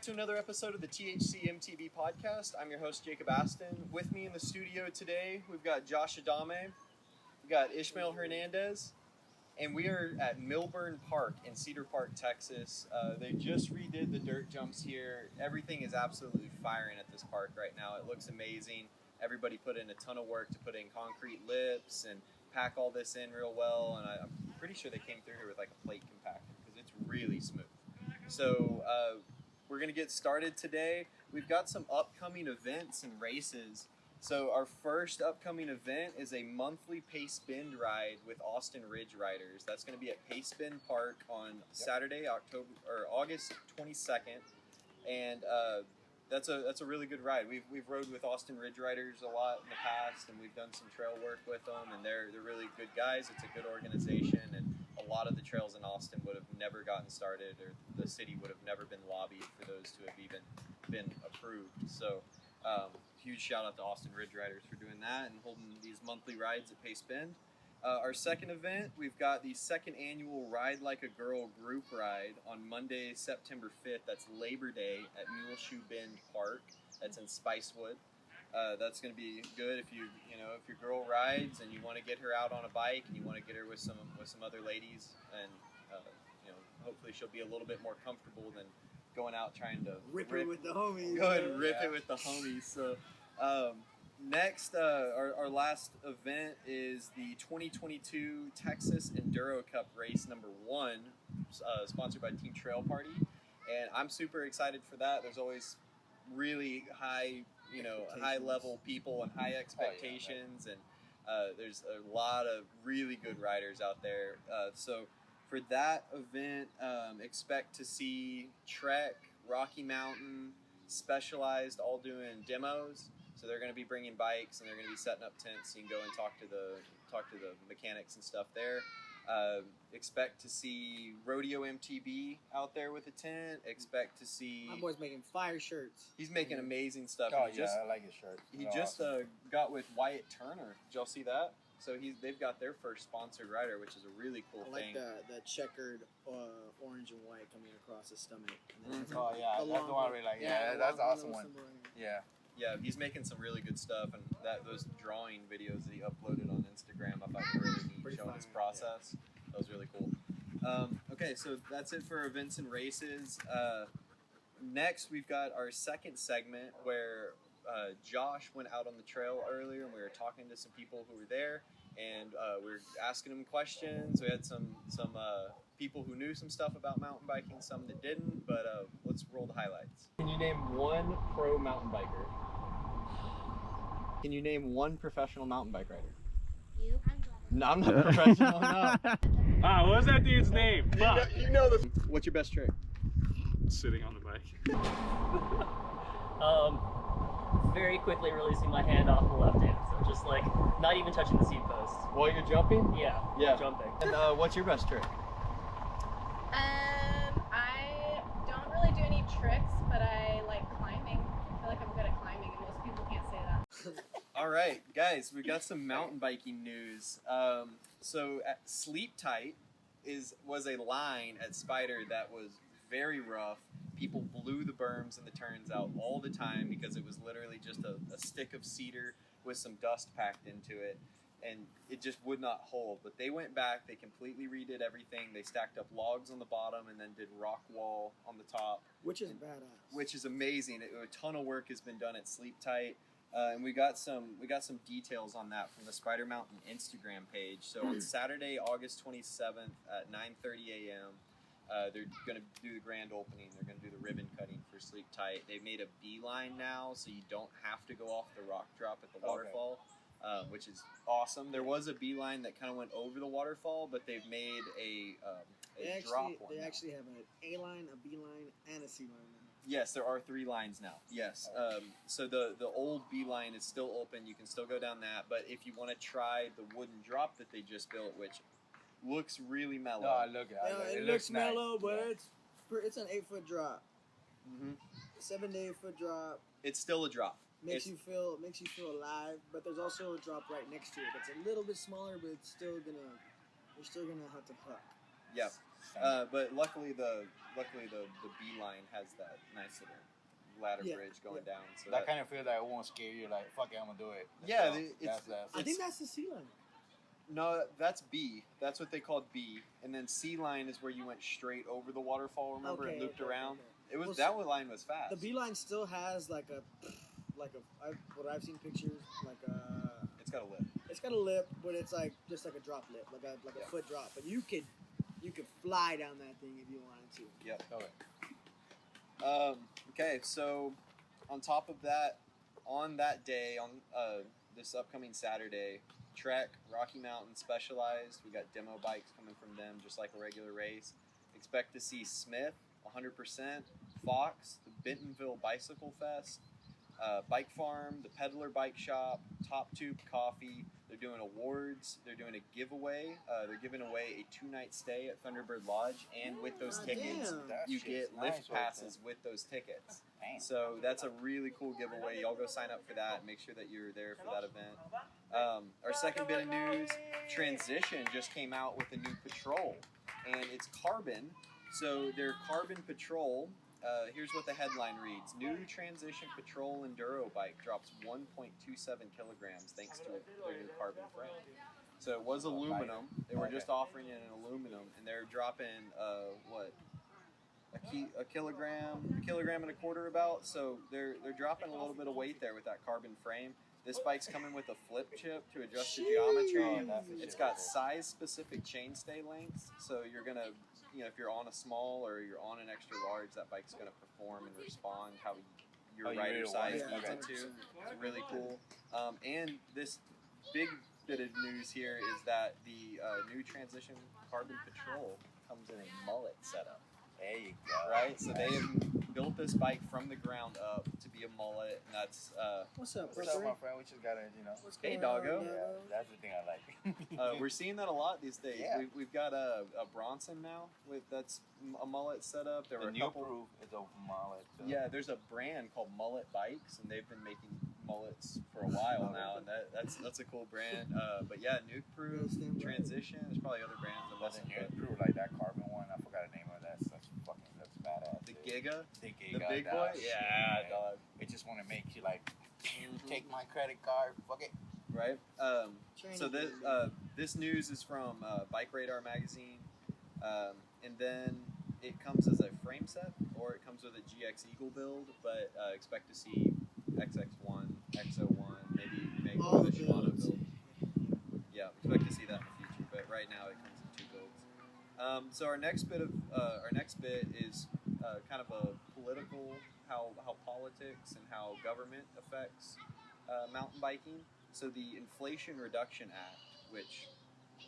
back to another episode of the THC MTV podcast. I'm your host, Jacob Aston. With me in the studio today, we've got Josh Adame, we've got Ishmael Hernandez, and we are at Milburn Park in Cedar Park, Texas. They just redid the dirt jumps here. Everything is absolutely firing at this park right now. It looks amazing. Everybody put in a ton of work to put in concrete lips and pack all this in real well, and I'm pretty sure they came through here with like a plate compactor because it's really smooth. So we're going to get started today. We've got some upcoming events and races. So our first upcoming event is a monthly Pace Bend ride with Austin Ridge Riders. That's going to be at Pace Bend Park on Saturday, August 22nd, and that's a really good ride. We've rode with Austin Ridge Riders a lot in the past, and we've done some trail work with them, and they're really good guys. It's a good organization, and a lot of the trails in Austin would have never gotten started, or the city would have never been lobbied for those to have even been approved. So huge shout out to Austin Ridge Riders for doing that and holding these monthly rides at Pace Bend. Our second event, we've got the second annual Ride Like a Girl group ride on Monday, September 5th. That's Labor Day at Muleshoe Bend Park. That's in Spicewood. That's going to be good if if your girl rides and you want to get her out on a bike and you want to get her with some other ladies, and hopefully she'll be a little bit more comfortable than going out trying to rip it with the homies. Go ahead and rip it with the homies. So next, our last event is the 2022 Texas Enduro Cup race number 1, sponsored by Team Trail Party, and I'm super excited for that. There's always really high level people and high expectations, and there's a lot of really good riders out there. So for that event, expect to see Trek, Rocky Mountain, Specialized all doing demos. So they're going to be bringing bikes and they're going to be setting up tents. So you can go and talk to the mechanics and stuff there. Expect to see Rodeo MTB out there with a tent. Expect to see... My boy's making fire shirts. He's making amazing stuff. Oh, I like his shirt. He just got with Wyatt Turner. Did y'all see that? So they've got their first sponsored rider, which is a really cool thing. I like the checkered orange and white coming across his stomach. Mm-hmm. Oh, yeah. That's the one I really like. Yeah, that's an awesome one. Yeah. Yeah, he's making some really good stuff, and those drawing videos that he uploaded on Instagram, I thought were really neat, showing his process. Yeah. That was really cool. Okay, so that's it for events and races. Next, we've got our second segment where Josh went out on the trail earlier, and we were talking to some people who were there, and we were asking them questions. We had some people who knew some stuff about mountain biking, some that didn't, but let's roll the highlights. Can you name one pro mountain biker? Can you name one professional mountain bike rider? You? No, I'm not professional, no. Ah, what was that dude's name? You know this. What's your best trick? Sitting on the bike. Very quickly releasing my hand off the left hand, so just like not even touching the seat post. While you're jumping? Yeah. Jumping. And what's your best trick? I don't really do any tricks, but I like climbing. I feel like I'm good at climbing, and most people can't say that. All right, guys, we got some mountain biking news. So at Sleep Tight was a line at Spider that was very rough. People blew the berms and the turns out all the time because it was literally just a stick of cedar with some dust packed into it, and it just would not hold. But they went back, they completely redid everything. They stacked up logs on the bottom and then did rock wall on the top. Which is badass. Which is amazing. A ton of work has been done at Sleep Tight. And we got some details on that from the Spider Mountain Instagram page. So on Saturday, August 27th at 9:30 a.m., they're going to do the grand opening. They're going to do the ribbon cutting for Sleep Tight. They've made a beeline now, so you don't have to go off the rock drop at the waterfall, which is awesome. There was a beeline that kind of went over the waterfall, but they've made a drop one. They actually have an A line, a B line, and a C line now. Yes, there are 3 lines now. Yes. So the old B line is still open. You can still go down that. But if you want to try the wooden drop that they just built, which looks really mellow. No, it looks mellow, nice. But it's an 8-foot drop. Mm-hmm. 7 to 8 foot drop. It's still a drop. Makes you feel alive. But there's also a drop right next to it. It's a little bit smaller, but you're still gonna have to puck. Yeah. But luckily the B line has that nice little ladder bridge going down. So that kind of feels like it won't scare you. Like, fuck it, I'm gonna do it. I think that's the C line. No, that's B. That's what they called B. And then C line is where you went straight over the waterfall. Remember, and looped around. Okay. It was that line was fast. The B line still has what I've seen pictures It's got a lip. It's got a lip, but it's like just like a drop lip, like a foot drop. But you could fly down that thing if you wanted to. Yep. Okay. Okay, so on top of that, on that day, on this upcoming Saturday, Trek, Rocky Mountain Specialized, we got demo bikes coming from them, just like a regular race. Expect to see Smith, 100%, Fox, the Bentonville Bicycle Fest, Bike Farm, the Peddler Bike Shop, Top Tube Coffee. They're doing awards. They're doing a giveaway. They're giving away a 2-night stay at Thunderbird Lodge, and with those tickets, you get lift passes with those tickets. So that's a really cool giveaway. Y'all go sign up for that and make sure that you're there for that event. Our second bit of news, Transition just came out with a new patrol, and it's carbon. So their carbon patrol, here's what the headline reads. New Transition Patrol Enduro bike drops 1.27 kilograms thanks to their new carbon frame. So it was aluminum. They were just offering it in aluminum, and they're dropping, a kilogram and a quarter about. So they're dropping a little bit of weight there with that carbon frame. This bike's coming with a flip chip to adjust the geometry. It's got size-specific chainstay lengths, so you're going to, if you're on a small or you're on an extra large, that bike's going to perform and respond how your rider size needs it to. It's really cool. And this big bit of news here is that the new Transition Carbon Patrol comes in a mullet setup. There you go. Right? So they have built this bike from the ground up to be a mullet, and that's... What's up, my friend? We just got to, Hey, doggo. Yeah, that's the thing I like. We're seeing that a lot these days. Yeah. We've got a Bronson now that's a mullet setup. There were a couple. Proof is a mullet. Yeah, there's a brand called Mullet Bikes, and they've been making mullets for a while now, and that's a cool brand. But yeah, Nuke Proof, Transition. There's probably other brands that That's a Nuke Proof, like that carbon one. I forgot the name of that. That's badass. The Giga, the Giga, the big boy. Yeah, dog. It just want to make you like take my credit card. Fuck it. Right. So this news is from Bike Radar magazine, and then it comes as a frame set, or it comes with a GX Eagle build. But expect to see XX1, XO1, maybe with a Shimano build. Yeah, expect to see that in the future. But right now it comes in 2 builds. So our next bit is kind of a political, how politics and how government affects mountain biking. So the Inflation Reduction Act, which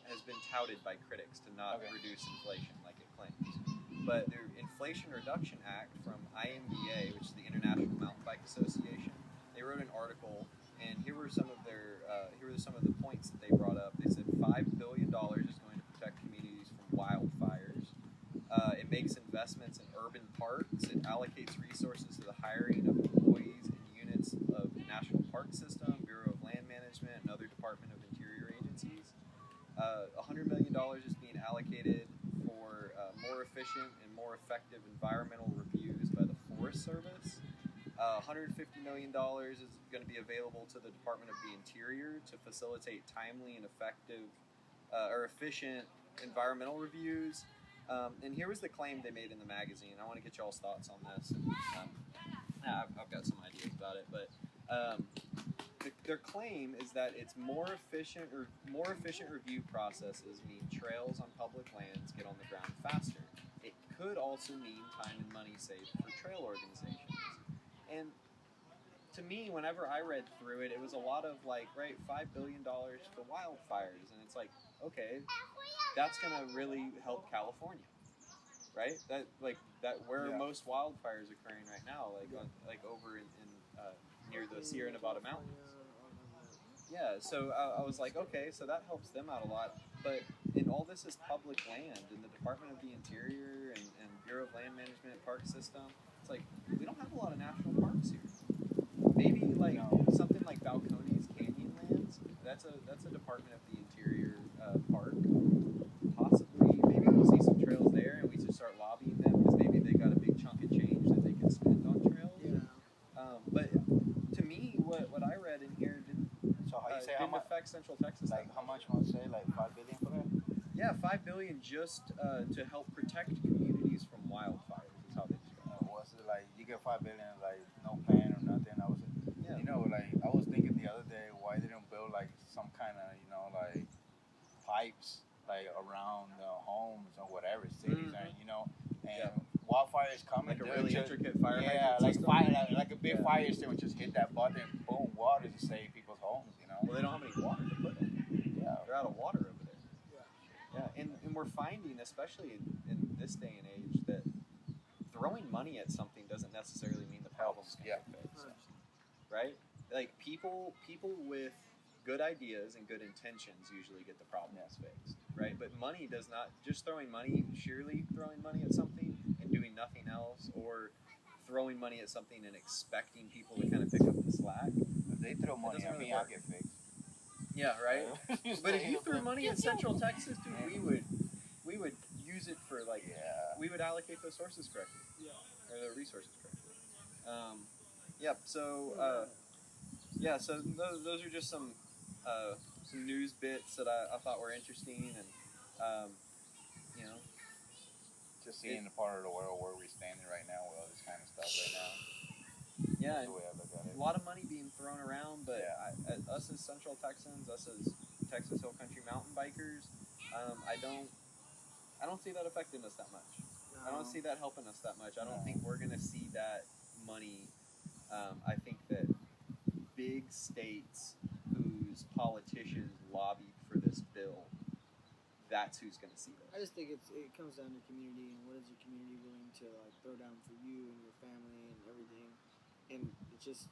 has been touted by critics to not reduce inflation like it claims. But the Inflation Reduction Act from IMBA, which is the International Mountain Bike Association, they wrote an article, and here were some of the points that they brought up. They said $5 billion is going to protect communities from wildfires. It makes investments in urban parks. It allocates resources to the hiring of employees and units of the National Park System, Bureau of Land Management, and other Department of Interior agencies. $100 million is being allocated for more efficient and more effective environmental reviews by the Forest Service. $150 million is going to be available to the Department of the Interior to facilitate timely and effective or efficient environmental reviews. And here was the claim they made in the magazine. I want to get y'all's thoughts on this. And, I've got some ideas about it, but their claim is that it's more efficient review processes mean trails on public lands get on the ground faster. It could also mean time and money saved for trail organizations. And to me, whenever I read through it, it was a lot of $5 billion for wildfires, and it's like, okay, that's gonna really help California, right? That where are most wildfires occurring right now, over in near the Sierra Nevada mountains. Yeah, so I was like, okay, so that helps them out a lot. But in all this is public land, and the Department of the Interior and Bureau of Land Management Park System, it's like, we don't have a lot of national parks here. Maybe something like Balcones Canyon Lands, that's a Department of the Interior park. Possibly, maybe we'll see some affect Central Texas. Like how much want to say? Like $5 billion for that? Yeah, $5 billion just to help protect communities from wildfires. Is how they describe it. What's it like? You get $5 billion, like no plan or nothing. I was, Yeah. you know, like I was thinking the other day, why they don't build like some kind of, you know, like pipes like around homes or whatever cities, Mhm. and you know, and Yeah. wildfires come Like and a they'll really just, intricate fire yeah, hydrant like system. fire, like a big Yeah. fire system, just hit that button, boom, water to save people's homes, you know. Well, they don't have any water to put in. Yeah. They're out of water over there. Yeah, and we're finding, especially in this day and age, that throwing money at something doesn't necessarily mean the problem's going to Yeah. get fixed. Right? Like people with good ideas and good intentions usually get the problems fixed. Right? But money does not. Just throwing money, sheerly throwing money at something and doing nothing else, or throwing money at something and expecting people to kind of pick up the slack. If they throw money doesn't at really me, I'll work. get fixed. Yeah, right. But if you threw money Pew, in pew. Central Texas, dude, we would use it for like Yeah. we would allocate those sources correctly. Yeah. Or the resources correctly. Yep. So so those are just some news bits that I thought were interesting, and you know, Just seeing the part of the world where we're standing right now with all this kind of stuff right now. yeah, That's the way I look at it. a lot of money being thrown around, but Yeah. us as Central Texans, us as Texas Hill Country mountain bikers, I don't see that affecting us that much. I don't see that helping us that much. I don't No. think we're gonna see that money. I think that big states whose politicians lobbied for this bill, that's who's gonna see I this. just think it comes down to community and what is your community willing to like throw down for you and your family and everything. And it's just,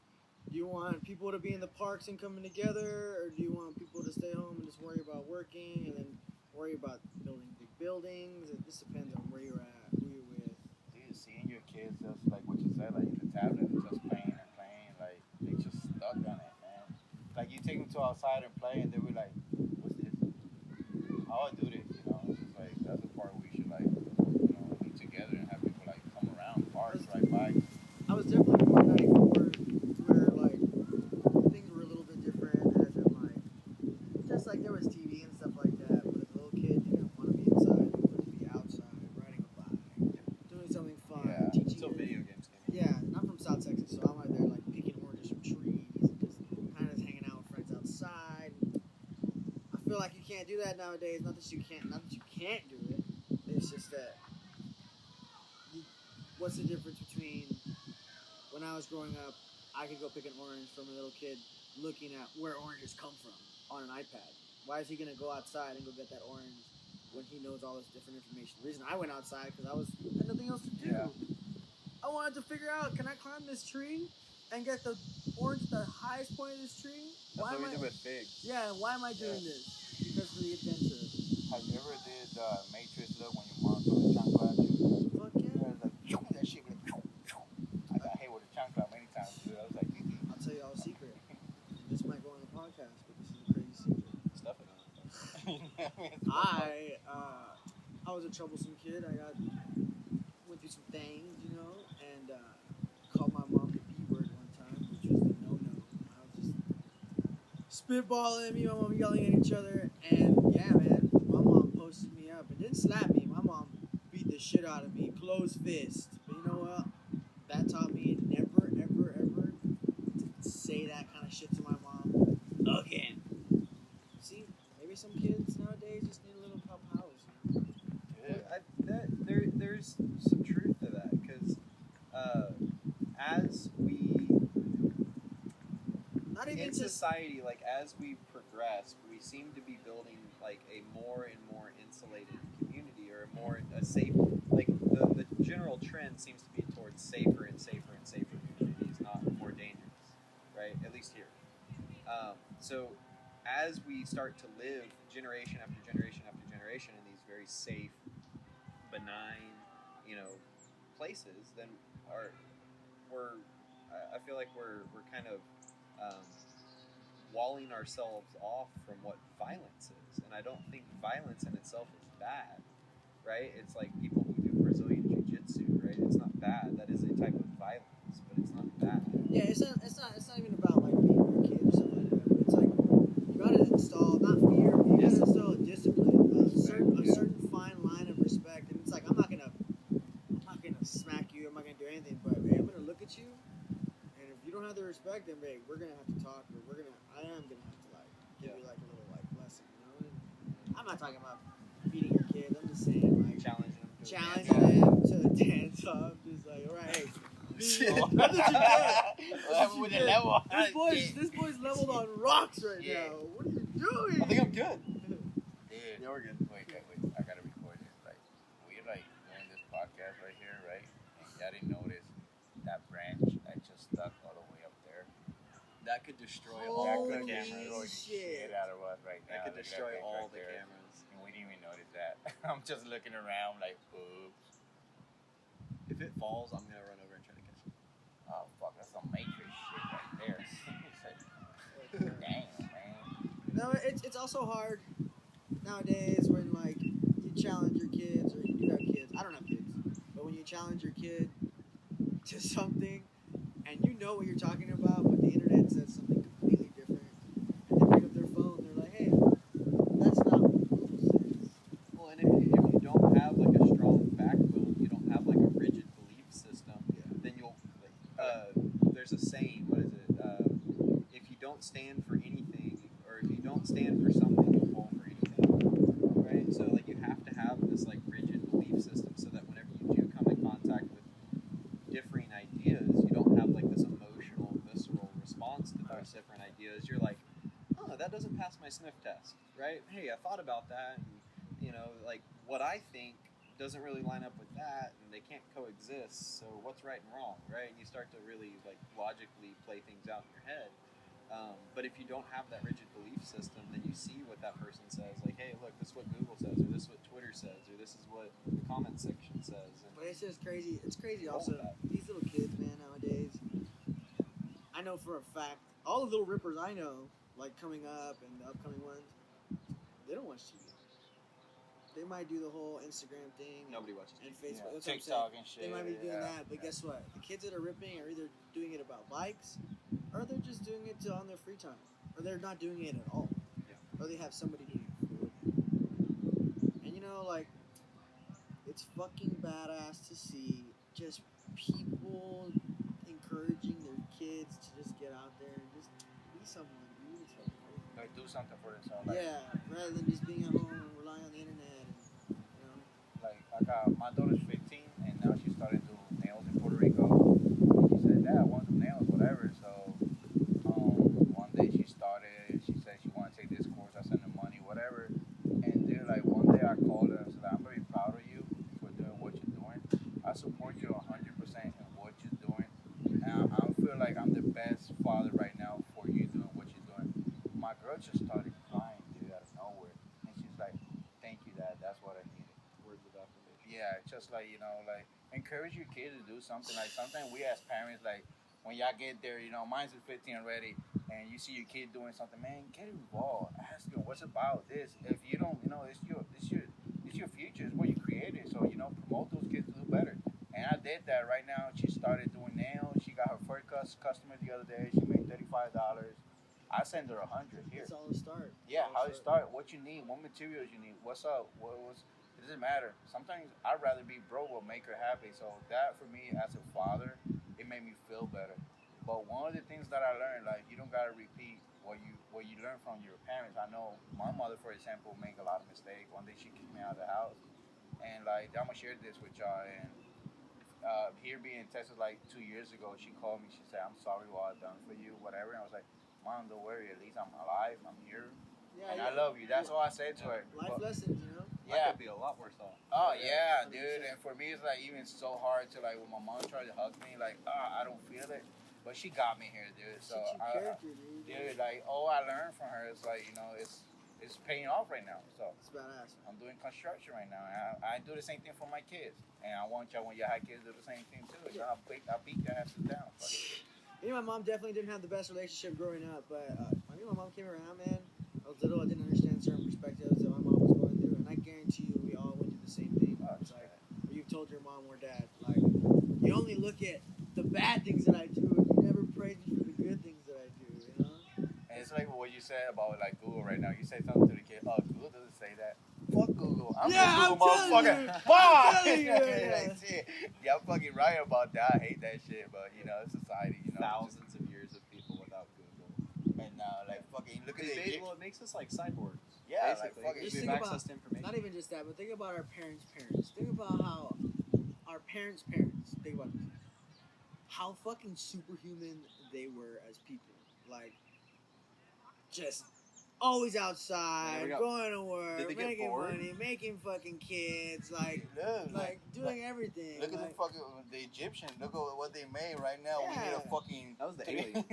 do you want people to be in the parks and coming together, or do you want people to stay home and just worry about working and then worry about building big buildings? It just depends on where you're at, who you're with. Dude, seeing your kids just like what you said, like the tablet, just playing and playing, like they just stuck on it, man. Like you take them to outside and play, and they were like, "What's this? How I do this?" You know, it's just like that's the part we should like, you know, be together and have people like come around, parks, ride bikes. I was definitely born in 94 where like things were a little bit different, as in like just like there was TV and stuff like that, but as a little kid you didn't want to be inside, you wanted to be outside, riding a bike, doing something fun, Yeah. teaching Until your- video games came. Yeah, and I'm from South Texas, so I'm out there like picking oranges from trees and just kind of hanging out with friends outside. I feel like you can't do that nowadays. Not that you can't do it. It's just that what's the difference between when I was growing up, I could go pick an orange from a little kid looking at where oranges come from on an iPad. Why is he gonna go outside and go get that orange when he knows all this different information? The reason I went outside because I had nothing else to do. Yeah. I wanted to figure out, can I climb this tree and get the orange, the highest point of this tree? That's what we did with figs. Yeah, why am I doing this? Because of the adventure. Have you ever did Matrix look when your mom threw the chancla at you? Fuck yeah. Yeah, it's like that shit like I got hit with a chancla many times, dude. I was like, I'll tell you all a secret. This might go on the podcast, but this is a crazy secret. Stuff it on. I was a troublesome kid. I went through some things, you know, and called my mom the B word one time, which was the no-no. I was just spitballing, me and my mom yelling at each other, and yeah, man, my mom posted me up and didn't slap me. My mom beat the shit out of me, closed fist. But you know what? That taught me never, ever, ever to say that kind of shit to my mom again. See, maybe some kids nowadays just need a little pop house. You know? There's some truth to that, because as we Not even in just society, like as we progress, we seem to be building like a more and more insulated community, or a safe. Like the general trend seems to be towards safer and safer and safer communities, not more dangerous, right? At least here. So as we start to live generation after generation after generation in these very safe, benign, places, then I feel like we're kind of walling ourselves off from what violence is, and I don't think violence in itself is bad, right? It's like people who do Brazilian Jiu-Jitsu, right? It's not bad. That is a type of violence, but it's not bad. yeah, it's not even about like being your kid or something like that. It's like you gotta gonna have to talk, or I am gonna have to like give you like a little like lesson, you know. And I'm not talking about beating your kids. I'm just saying like Challenging them. challenging them to a dance off. Just like, all right, hey, that's what you get. That's what you get. This boy's leveled on rocks right now. What are you doing? I think I'm good. Dude. Yeah, we're good. Wait, I gotta record this. Like, we're like doing this podcast right here, right? And y'all didn't notice that branch that just stuck all the way up there. That could destroy That all the could cameras. destroy the shit out of us right now. That could Look at destroy thing all right the there. cameras. And we didn't even notice that. I'm just looking around like, oops. If it falls, I'm gonna run over and try to catch it. Oh, fuck, that's some Matrix shit right there. It's like, damn, man. No, it's also hard nowadays when like you challenge your kids, or you do have kids. I don't have kids, but when you challenge your kid to something, and you know what you're talking about, but the internet says something completely different, and they pick up their phone, they're like, "Hey, that's not what Google says." Well, and if you don't have like a strong backbone, you don't have like a rigid belief system, then you'll there's a saying, what is it? If you don't stand for anything, or if you don't stand for something, you'll fall for anything, right? So like you have to have this like rigid belief system so that whenever you do come in contact with differing ideas, you don't have like this emotional, visceral response to those different ideas. You're like, oh, that doesn't pass my sniff test, right? Hey, I thought about that, and you know, like what I think doesn't really line up with that, and they can't coexist. So what's right and wrong, right? And you start to really like logically play things out in your head. But if you don't have that rigid belief system, then you see what that person says. Like, hey, look, this is what Google says, or this is what Twitter says, or this is what the comment section says. And But it's just crazy. It's crazy Roll also. with that. These little kids, man, nowadays. I know for a fact, all the little rippers I know, like coming up and the upcoming ones, they don't watch TV. They might do the whole Instagram thing nobody watches and TV. Facebook. That's TikTok what I'm and saying. shit. They might be doing yeah. that, but guess what? The kids that are ripping are either doing it about bikes, or they're just doing it on their free time, or they're not doing it at all, or they have somebody doing it for them. And you know, like, it's fucking badass to see just people encouraging their kids to just get out there and just be someone, dude. It's fucking crazy. Like, do something for themselves. Like, Yeah, rather than just being at home and relying on the internet, and you know. like I got my daughter's 15 and now she's starting to do nails in Puerto Rico. And she said, Dad, I want to do nails, whatever. So one day she said she wanted to take this course. I sent her money, whatever. And then like one day I called her and said, I'm very proud of you for doing what you're doing. I support you 100% in what you're doing. And I feel like I'm the best father right now for you doing what you're doing. My girl just started crying, dude, out of nowhere. And she's like, thank you, Dad. That's what I needed. Words of affirmation. Yeah, just like, you know, like encourage your kid to do something. Like sometimes we as parents, like when y'all get there, you know, mine's at 15 already, and you see your kid doing something, man, get involved. Ask him what's about this. If you don't, you know, it's your future. It's what you created. So, you know, promote those kids to do better. And I did that right now. She started doing nails. She got her first customer the other day. She made $35. I send her 100 here. It's all a start. Yeah, how to start, what you need, what materials you need, what's up, it doesn't matter. Sometimes I'd rather be broke will make her happy. So that for me as a father, it made me feel better. But one of the things that I learned, like you don't gotta repeat what you learn from your parents. I know my mother, for example, make a lot of mistakes. One day she kicked me out of the house, and like I'm gonna share this with y'all. And here being in Texas, like 2 years ago, she called me. She said, "I'm sorry what I've done for you, whatever." And I was like, "Mom, don't worry. At least I'm alive. I'm here, and I love you." That's all I said to her. Life lessons, you know. I could be a lot worse off. Oh yeah, dude. And for me, it's like even so hard to like when my mom tried to hug me, like I don't feel it, but she got me here, dude. So dude, like all I learned from her is like it's paying off right now. So it's badass. I'm doing construction right now, and I do the same thing for my kids, and I want y'all when y'all have kids do the same thing too. So I beat your asses down. You know, my mom definitely didn't have the best relationship growing up, but I mean, my mom came around, man. I was little, I didn't understand certain perspectives that my mom was going through, and I guarantee you, we all went through the same thing. It's like, you've told your mom or dad, like, you only look at the bad things that I do, and you never praise me for the good things that I do, you know? And it's like what you said about like Google right now. You say something to the kid, oh, Google doesn't say that. Fuck Google. I'm a Google motherfucker. Fuck! Like, shit. Yeah, I'm fucking right about that. I hate that shit, but you know, it's society, you know. Thousands of years of people without Google. Look at the Well, it makes us like cyborgs. Yeah, basically. like fucking. Just We think have about- access to information. Not even just that, but think about our parents' parents. Think about how our parents' parents. Think about this. How fucking superhuman they were as people. Like, just always outside, Yeah, we got- going to work, Did they get making bored? money, making fucking kids, like Look, doing everything. Look at like, the fucking the Egyptian. Look at what they made right now. We need Yeah. a fucking That was the aliens.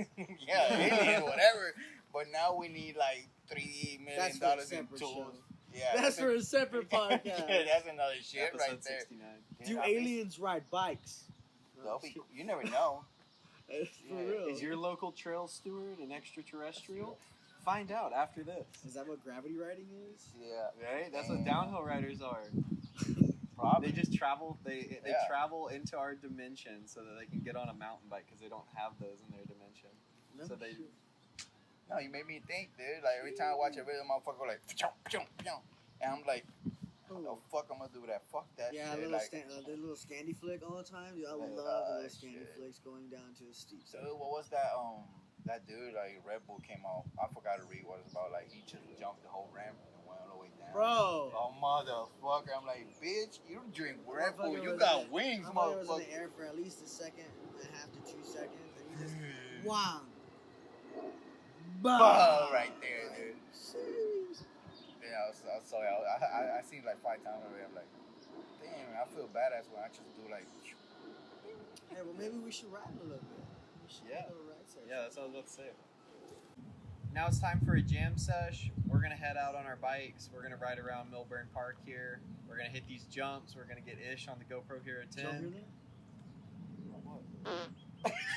yeah, alien, whatever. But now we need like $3 That's million for a in separate tools. show. Yeah, That's for a separate podcast. yeah, that's another shit Episode right there. 69. Do Yeah, I mean, aliens ride bikes? they'll be- you never know. For Yeah. real. Is your local trail steward an extraterrestrial? Find out after this. Is that what gravity riding is? Yeah, Right? That's what downhill riders are. probably. They just travel. They Yeah. travel into our dimension so that they can get on a mountain bike because they don't have those in their dimension. So they. No, you made me think, dude. Like every time I watch a video, motherfucker go like, and I'm like, what the fuck I'm gonna do with that? Fuck that Yeah, shit. little Like, the little Scandy flick all the time. Dude, I love the little Scandy shit. flicks going down to a steep so side. what was that? That dude like Red Bull came out. I forgot to read what it was about. Like he just jumped the whole ramp and went all the way down. Bro, Oh motherfucker! I'm like, bitch, you drink Red Bull. Motherfucker You was got in- wings, I thought it was in motherfucker. the air for at least a second and a half to 2 seconds, and he just wow, Bah, right there, dude. Yeah, I seen like 5 times already. I'm like, damn, I feel badass when I just do like. Hey, well maybe we should ride a little bit. We should Yeah. do a ride session. Yeah, that's what I was about to say. Now it's time for a jam sesh. We're gonna head out on our bikes. We're gonna ride around Milburn Park here. We're gonna hit these jumps. We're gonna get Ish on the GoPro Hero 10. Jump in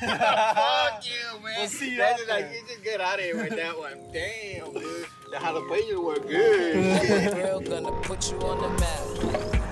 Fuck you, man. We'll see you That's out like there. you just get out of here with that one. Damn, dude. The jalapenos were good. Girl, gonna put you on the map.